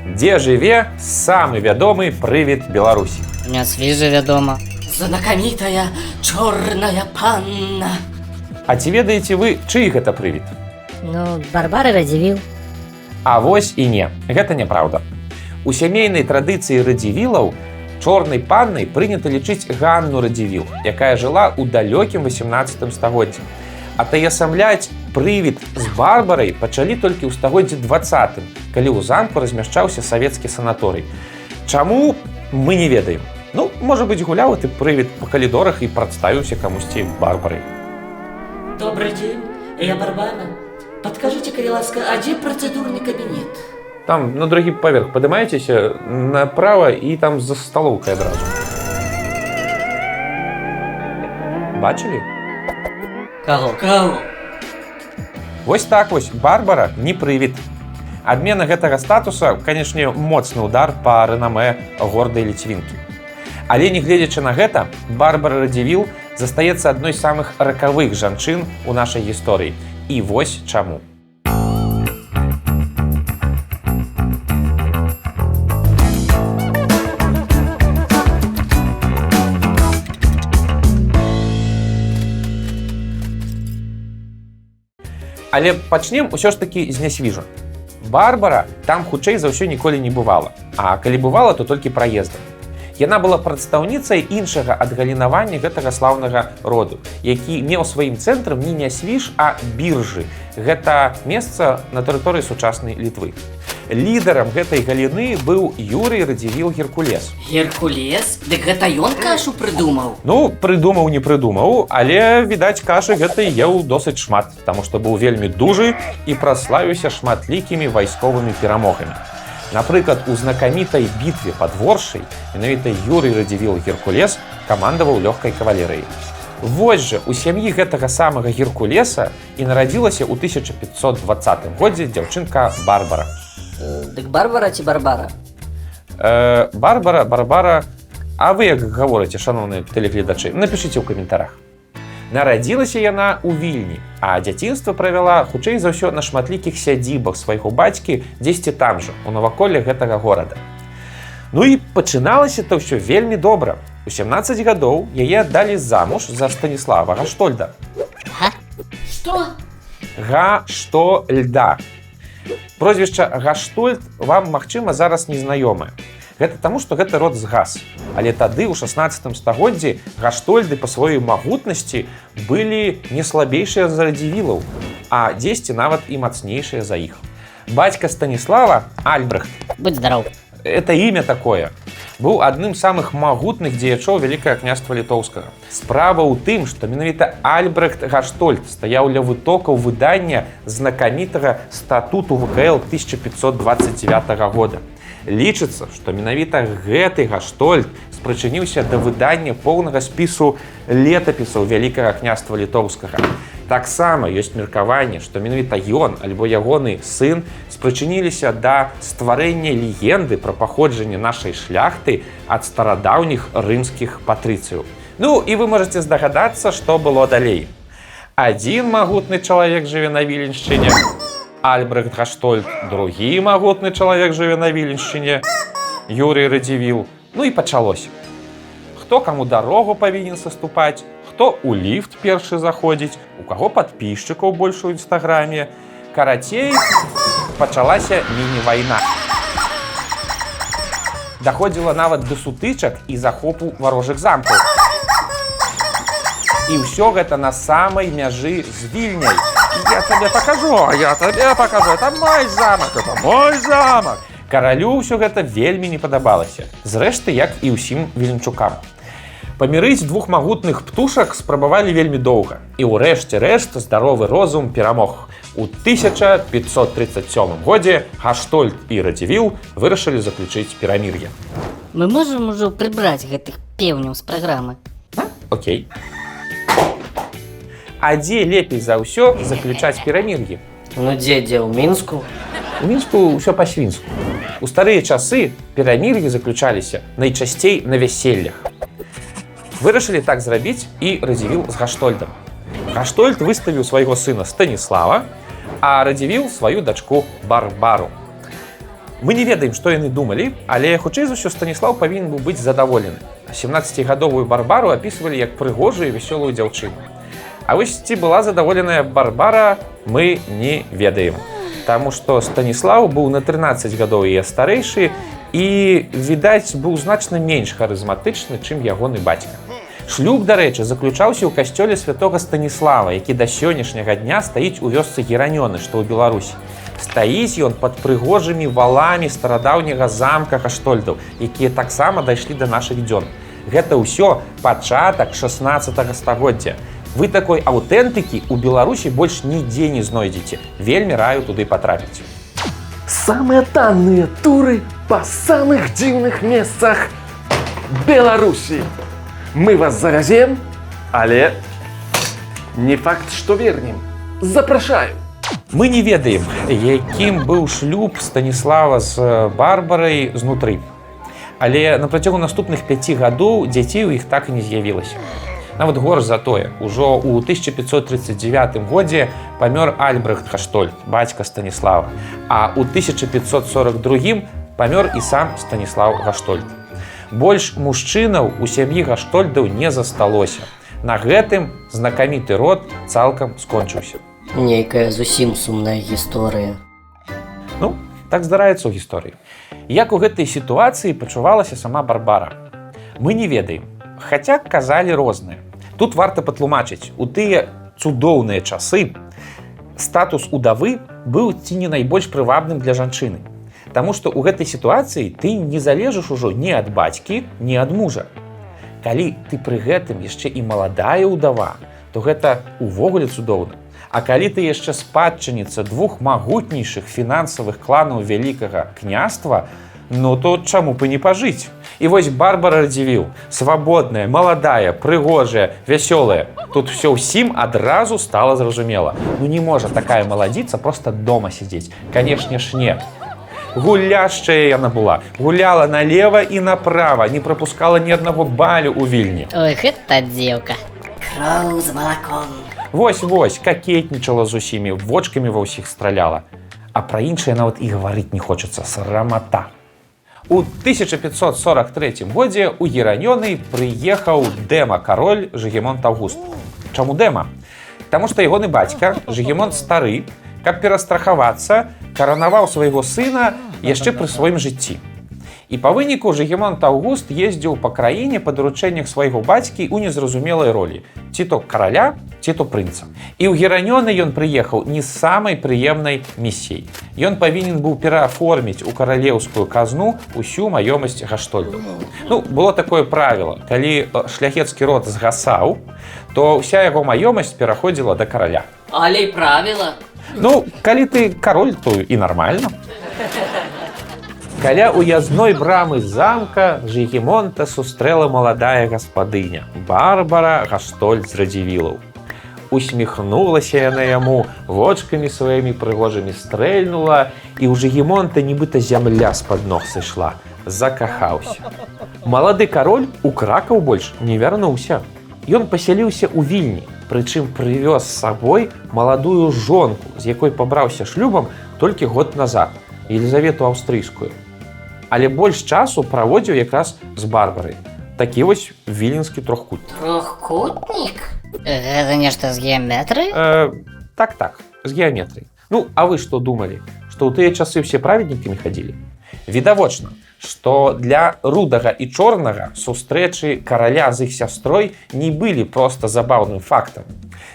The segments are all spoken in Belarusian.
Дзе жыве самы вядомы прывід Беларусі? Не свіжа вядома. Знакамітая чорная панна. А ці ведаеце вы, чый гэта прывід? Ну, Барбара Радзівіл. А вось і не, гэта няправда. У сямейнай традыцыі радзівілаў чорнай паннай прынята лічыць Ганну Радзівіл, якая жыла ў далёкім 18 стагоддзі. Атаясамляць прывід з Барбарай пачалі толькі ў стагоддзі 20-м, калі ў замку размяшчаўся савецкі санаторый. Чаму, мы не ведаем. Ну, можа быць, гуляў гэты прывід па калідорах і прадставіўся камусьці Барбарай. Добрый день, я Барбара. Подкажите, калі ласка, а дзе працэдурны кабінет? Там на другі паверх падымаецеся направа і там за сталоўкай адразу. Бачылі? Каго? Вось так вось, Барбара не прывід. Адмена гэтага статуса, канешне, моцны удар па рэнамэ гордай ліцвінкі. Але не гледзячы на гэта, Барбара Радзівіл застаецца адной з самых ракавых жанчын у нашай гісторыі. І вось чаму. Але пачнем усё ж такі з нясвіжа. Барбара там хутчэй за ўсё ніколі не бывала, а калі бывала, то толькі праездам. Яна была прадстаўніцай іншага адгалінавання гэтага слаўнага роду, які меў сваім цэнтрам не Нясвіж, а Біржы. Гэта месца на тэрыторыі сучаснай Літвы. Лідарам гэтай галіны быў Юрый Радзівіл Геркулес. Геркулес? Дык гэта ён кашу прыдумаў? Ну, прыдумаў, не прыдумаў, але, відаць, кашы гэтай еў досыць шмат, таму што быў вельмі дужы і праславіўся шматлікімі вайсковымі перамогамі. Напрыклад, у знакамітай бітве пад Воршай менавіта Юрый Радзівіл Геркулес камандаваў лёгкай кавалерыяй. Вось жа, у сям'і гэтага самага Геркулеса і нарадзілася ў 1520 годзе дзяўчынка Барбара. Дык Барбара ці Барбара? Барбара. А вы як гаворыце, шаноўныя тэлегледачы? Напішыце ў каментарах. Нарадзілася яна ў Вільні, а дзяцінства правяла хутчэй за ўсё на шматлікіх сядзібах свайго бацькі дзесьці там жа, у наваколле гэтага горада. Ну і пачыналася-то ўсё вельмі добра. У 17 гадоў яе аддалі замуж за Станіслава Гаштольда. Што? Гаштольда. Прозвішча Гаштольд вам, магчыма, зараз незнаёмае. Гэта таму, што гэта род згас. Але тады, у 16 стагоддзі, Гаштольды па сваёй магутнасці былі не слабейшыя за Радзівілаў, а дзесьці нават і мацнейшыя за іх. Бацька Станіслава, Альбрэхт, Будь здароў. это імя такое, быў адным з самых магутных дзеячоў Вялікага княства Літоўскага. Справа ў тым, што менавіта Альбрэхт Гаштольд стаяў ля вытокаў выдання знакамітага статуту ВКЛ 1529 года. Лічыцца, што менавіта гэты Гаштольд спрычыніўся да выдання поўнага спісу летапісаў Вялікага княства Літоўскага. Таксама ёсць меркаванне, што менавіта ён альбо ягоны сын спрычыніліся да стварэння легенды пра паходжанне нашай шляхты ад старадаўніх рымскіх патрыцыяў. Ну, і вы можаце здагадацца, што было далей. Адзін магутны чалавек жыве на Віленшчыне, Альбрэхт Гаштольд, другі магутны чалавек жыве на Віленшчыне, Юрый Радзівіл. Ну і пачалося. Хто каму дарогу павінен саступаць, хто ў ліфт першы заходзіць, у каго падпісчыкаў больш у інстаграме. Карацей, пачалася міні-вайна. Даходзіла нават да сутычак і захопу варожых замкаў. І ўсё гэта на самай мяжы з Вільняй. Я табе пакажу, это мой замак. Каралю ўсё гэта вельмі не падабалася. Зрэшты, як і ўсім віленчукам. Памірыць двух магутных птушак спрабавалі вельмі доўга. І ўрэшце рэшт здаровы розум перамог. У 1537 годзе Гаштольд і Радзівіл вырашылі заключыць перамір'е. Мы можам ужо прыбраць гэтых пеўняў з праграмы? Окей. А дзе лепей за ўсё заключаць перамір'е? Ну дзе, ў Мінску? У Мінску ўсё па-свінску. У старыя часы перамір'і заключаліся найчасцей на вяселлях. Вырашылі так зрабіць і Радзівіл з Гаштольдам. Гаштольд выставіў свайго сына Станіслава, а Радзівіл сваю дачку Барбару. Мы не ведаем, што яны думалі, але хутчэй за ўсё Станіслаў павінен быў быць задаволены. 17гадовую Барбару апісвалі як прыгожую і вясёлую дзяўчыну. А вось ці была задаволеная Барбара, мы не ведаем. Таму што Станіслаў быў на 13 гадоў яе старэйшы і, відаць, быў значна менш харызматычны, чым ягоны бацька. Шлюб, дарэчы, заключаўся ў касцёле святога Станіслава, які да сённяшняга дня стаіць у вёсцы Геранёны, што ў Беларусі. Стаіць ён пад прыгожымі валамі старадаўняга замка Гаштольдаў, якія таксама дайшлі да нашых дзён. Гэта ўсё пачатак 16 стагоддзя. Вы такой аўтэнтыкі ў Беларусі больш нідзе не знойдзеце. Вельмі раю туды патрапіць. Самые танные туры по самых дивных местах Беларуси. Мы вас заразим, але не факт, что вернем. Запрашаю. Мы не ведаем, якім быў шлюб Станіслава з Барбарай знутры. Але на працягу наступных 5 гадоў дзяцей у іх так і не з'явілася. Нават горш за тое, ужо ў 1539 годзе памёр Альбрехт Гаштольд, бацька Станіслава, а ў 1542 памёр і сам Станіслаў Гаштольд. Больш мужчынаў у сям'і Гаштольдаў не засталося. На гэтым знакаміты род цалкам скончыўся. Нейкая зусім сумная гісторыя. Ну, так здараецца ў гісторыі. Як у гэтай сітуацыі пачувалася сама Барбара? Мы не ведаем, хаця казалі розныя. Тут варта патлумачыць, у тыя цудоўныя часы статус удавы быў ці не найбольш прывабным для жанчыны. Таму што ў гэтай сітуацыі ты не залежыш ужо ні ад бацькі, ні ад мужа. Калі ты пры гэтым яшчэ і маладая ўдава, то гэта увогуле цудоўна. А калі ты яшчэ спадчыніца двух магутнейшых фінансавых кланаў вялікага княства, ну то чаму б і не пажыць? І вось Барбара Радзівіл, свабодная, маладая, прыгожая, вясёлая. Тут всё ўсім адразу стала зразумела. Ну не можа такая маладзіца проста дома сядзець. Канешне ж не. Гуляшчая яна была. Гуляла налева і направа, не прапускала ні аднаго балю ў Вільні. Ой, гэта дзеўка. Кроў з малаком. Вось-вось, какетнічала з усімі, вочкамі ва ўсіх страляла. А пра іншае нават і гаварыць не хочацца, срамата. У 1543 годзе ў Геранёны прыехаў Дэма-кароль Жыгемонт Аўгуст. Чаму Дэма? Таму што ягоны бацька, Жыгемонт стары, каб перастрахавацца, каранаваў свайго сына яшчэ пры сваім жыцці. І па выніку Жыгемонт Аўгуст ездзіў па краіне па даручэннях свайго бацькі ў незразумелай ролі, ці то караля, ці то прынца. І ў Геранёны ён прыехаў не з самай прыемнай місіяй. Ён павінен быў перааформіць у каралеўскую казну ўсю маёмасць Гаштольдаў. Ну, было такое правіла, калі шляхецкі род згасаў, то ўся яго маёмасць пераходзіла да караля. Але і правіла. Ну, калі ты кароль, то і нармальна. Каля уязной брамы замка Жыгемонта сустрэла маладая гаспадыня Барбара Гаштольд з Радзівілаў. Усміхнулася яна яму, вочкамі сваімі прыгожымі стрэльнула, і ў Жыгемонта нібыта зямля з-пад ног сышла. Закахаўся. Малады кароль у Кракаў больш не вярнуўся. Ён пасяліўся ў Вільні, прычым прывёз з сабой маладую жонку, з якой пабраўся шлюбам толькі год назад, Елізавету Аўстрыйскую. Але больш часу праводзіў якраз з Барбарай. Такі вось віленскі трохкутнік. Трохкутнік? Гэта нешта з геаметрыі? Так, з геаметрыі. Ну, а вы што думалі? Што ў тыя часы ўсе праведнікамі хадзілі? Відавочна, што для рудага і чорнага сустрэчы караля з іх сястрой не былі проста забаўным фактам.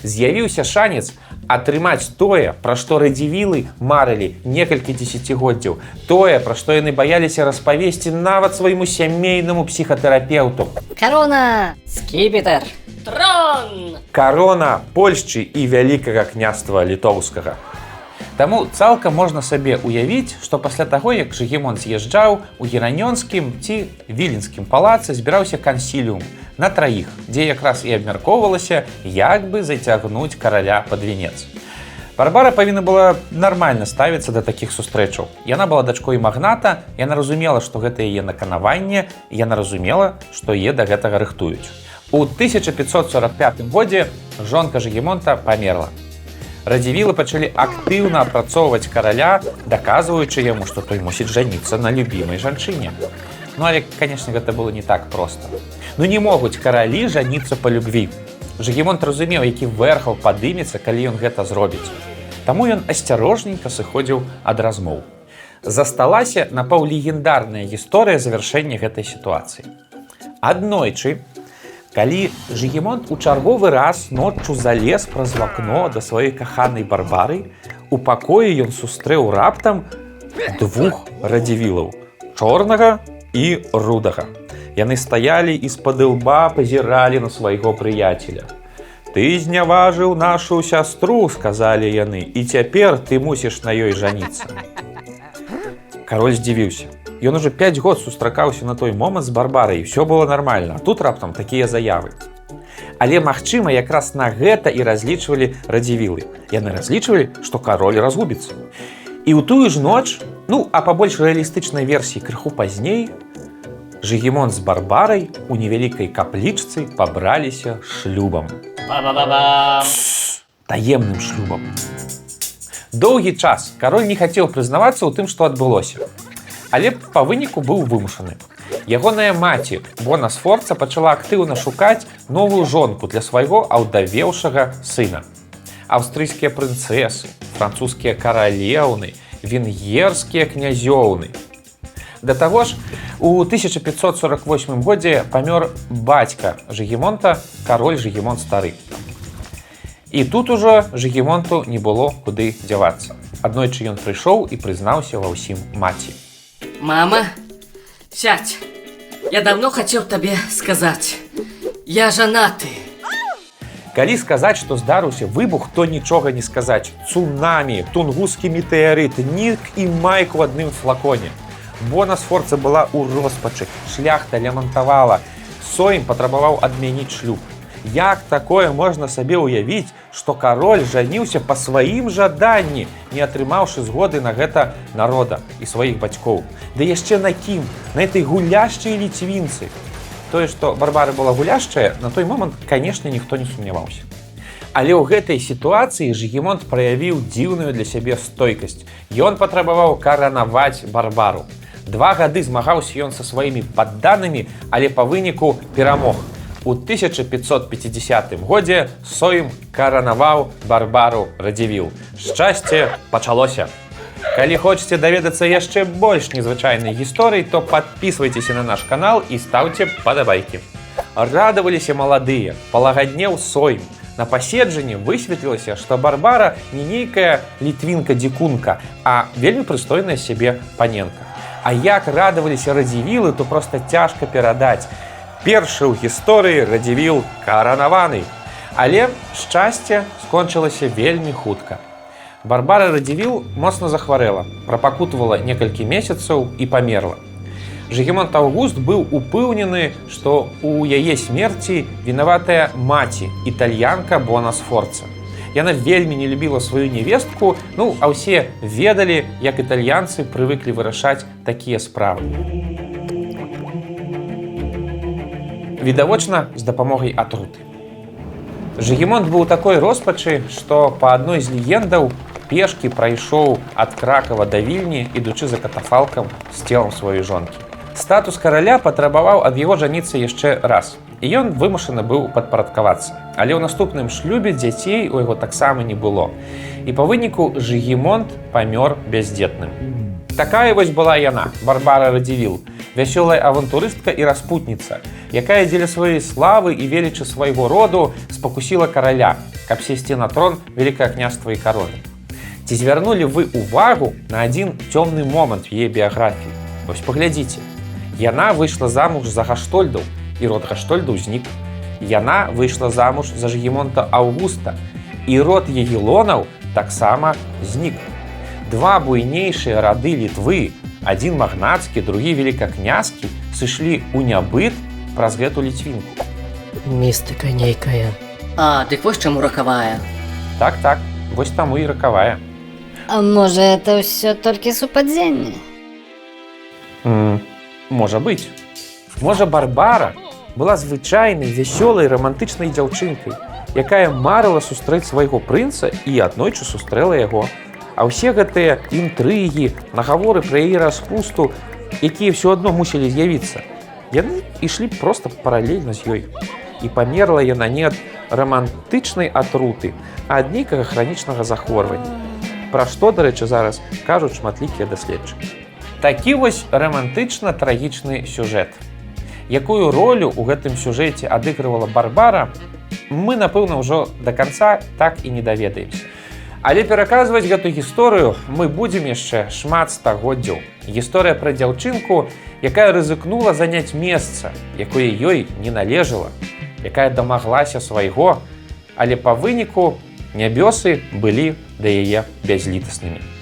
З'явіўся шанец атрымаць тое, пра што Радзівілы марылі некалькі дзесяцігоддзяў, тое, пра што яны баяліся распавесці нават свайму сямейнаму псіхатэрапеўту. Карона! Скіпетр. Трон! Карона Польшчы і вялікага княства літоўскага. Таму цалкам можна сабе ўявіць, што пасля таго, як Жыгемонт з'язджаў, у Геранёнскім ці Віленскім палацы збіраўся кансіліум на траіх, дзе якраз і абмяркоўвалася, як бы зацягнуць караля пад венец. Барбара павінна была нармальна ставіцца да такіх сустрэчаў. Яна была дачкой магната, яна разумела, што гэта яе наканаванне, яна разумела, што яе да гэтага рыхтуюць. У 1545 годзе жонка Жыгемонта памерла. Радзівілы пачалі актыўна апрацоўваць караля, даказваючы яму, што той мусіць жаніцца на любімай жанчыне. Ну, але, канешне, гэта было не так проста. Ну, не могуць каралі жаніцца па любві. Жыгімонт разумеў, які вэрхал падымецца, калі ён гэта зробіць. Таму ён асцярожненька сыходзіў ад размоў. Засталася напаўлегендарная гісторыя завяршэння гэтай сітуацыі. Аднойчы, калі Жыгімонт у чарговы раз ноччу залез праз вакно да сваёй каханай Барбары, у пакоі ён сустрэў раптам двух радзівілаў – чорнага і рудага. Яны стаялі і з-пад ілба пазіралі на свайго прыяцеля. «Ты зняважыў нашу сястру», – сказалі яны, – «і цяпер ты мусіш на ёй жаніцца». Кароль здзівіўся. Ён ужо 5 год сустракаўся на той момант з Барбарай, і ўсё было нармальна, а тут раптам такія заявы. Але, магчыма, якраз на гэта і разлічвалі радзівілы. Яны разлічвалі, што кароль разгубіцца. І ў тую ж ноч, ну, а па больш рэалістычнай версіі крыху пазней, Жыгімонт з Барбарай у невялікай каплічцы пабраліся шлюбам. Таемным шлюбам. Доўгі час кароль не хацеў прызнавацца ў тым, што адбылося. Але па выніку быў вымушаны. Ягоная маці, Бона Сфорца, пачала актыўна шукаць новую жонку для свайго аўдавеўшага сына. Аўстрыйскія прынцэсы, французскія каралеўны, венгерскія князёўны. Да таго ж, у 1548 годзе памёр бацька Жыгімонта, кароль Жыгімонт стары. І тут ужо Жыгімонту не было куды дзявацца. Аднойчы ён прыйшоў і прызнаўся ва ўсім маці. Мама, сядь. Я давно хотел тебе сказать. Я жанаты. Калі сказаць, што здарыўся выбух, то нічога не сказаць. Цунамі, тунгускі метэарыт, Нік і Майк у адным флаконе. Бона Сфорца была ў роспачы, шляхта лямантавала. Сойм патрабаваў адмяніць шлюб. Як такое можна сабе ўявіць, што кароль жаніўся па сваім жаданні, не атрымаўшы згоды на гэта народа і сваіх бацькоў? Ды яшчэ на кім? На этой гуляшчай ліцвінцы. Тое, што Барбара была гуляшчая, на той момант, канешне, ніхто не сумняваўся. Але ў гэтай сітуацыі Жыгімонт праявіў дзіўную для сябе стойкасць. Ён патрабаваў каранаваць Барбару. 2 гады змагаўся ён са сваімі падданымі, але па выніку перамог. У 1550 годзе Сойм каранаваў Барбару Радзівіл. Шчасце пачалося! Калі хочаце даведацца яшчэ больш незвычайнай гісторыі, то падпісвайцеся на наш канал і стаўце падабайкі. Радаваліся маладыя, палагаднеў Сойм. На паседжанні высветлілася, што Барбара не нейкая літвінка-дзікунка, а вельмі прыстойная сябе паненка. А як радаваліся радзівілы, то проста цяжка перадаць. Першы ў гісторыі Радзівіл каранаваны. Але шчасце скончылася вельмі хутка. Барбара Радзівіл моцна захварэла, прапакутвала некалькі месяцаў і памерла. Жыгімонт Аўгуст быў упэўнены, што ў яе смерці вінаватая маці, італьянка Бона Сфорца. Яна вельмі не любіла сваю невестку, ну, а ўсе ведалі, як італьянцы прывыклі вырашаць такія справы. Відавочна, з дапамогай атруты. Жыгімонт быў у такой роспачы, што па адной з легендаў пешкі прайшоў ад Кракава да Вільні, ідучы за катафалкам з целам сваёй жонкі. Статус караля патрабаваў ад яго жаніцца яшчэ раз, і ён вымушаны быў падпарадкавацца. Але ў наступным шлюбе дзяцей у яго таксама не было. І па выніку Жыгімонт памёр бяздзетным. Такая вось была яна, Барбара Радзівіл, вясёлая авантурыстка і распутніца, якая дзеля сваёй славы і велічы свайго роду спакусіла караля, каб сесці на трон Вялікае княства і кароны. Ці звярнулі вы ўвагу на адзін цёмны момант в яе біяграфіі? Вось паглядзіце. Яна выйшла замуж за Гаштольдаў, і род Гаштольдаў знік. Яна выйшла замуж за Жыгімонта Аўгуста, і род Ягелонаў таксама знік. 2 буйнейшыя рады Літвы, адзін магнацкі, другі велікакняскі, сышлі ў нябыт праз гэту ліцвінку. Містыка нейкая. А, дык вось чаму ракавая. Так, вось таму і ракавая. А можа, это ўсё толькі супадзенне? Можа быць. Можа, Барбара была звычайнай, вясёлай, рамантычнай дзяўчынкай. якая марыла сустрэць свайго прынца і аднойчы сустрэла яго. А ўсе гэтыя інтрыгі, нагаворы пра яе распусту, якія ўсё адно мусілі з'явіцца, яны ішлі проста паралельна з ёй. І памерла яна не ад рамантычнай атруты, а ад нейкага хранічнага захворвання. Пра што, дарэчы, зараз кажуць шматлікія даследчыкі. Такі вось рамантычна-трагічны сюжэт. Якую ролю ў гэтым сюжэце адыгрывала Барбара, мы, напэўна, ўжо да канца так і не даведаемся. Але пераказваць гэту гісторыю мы будзем яшчэ шмат стагоддзяў. Гісторыя пра дзяўчынку, якая рызыкнула заняць месца, якое ёй не належала, якая дамаглася свайго, але па выніку нябёсы былі да яе бязлітаснымі.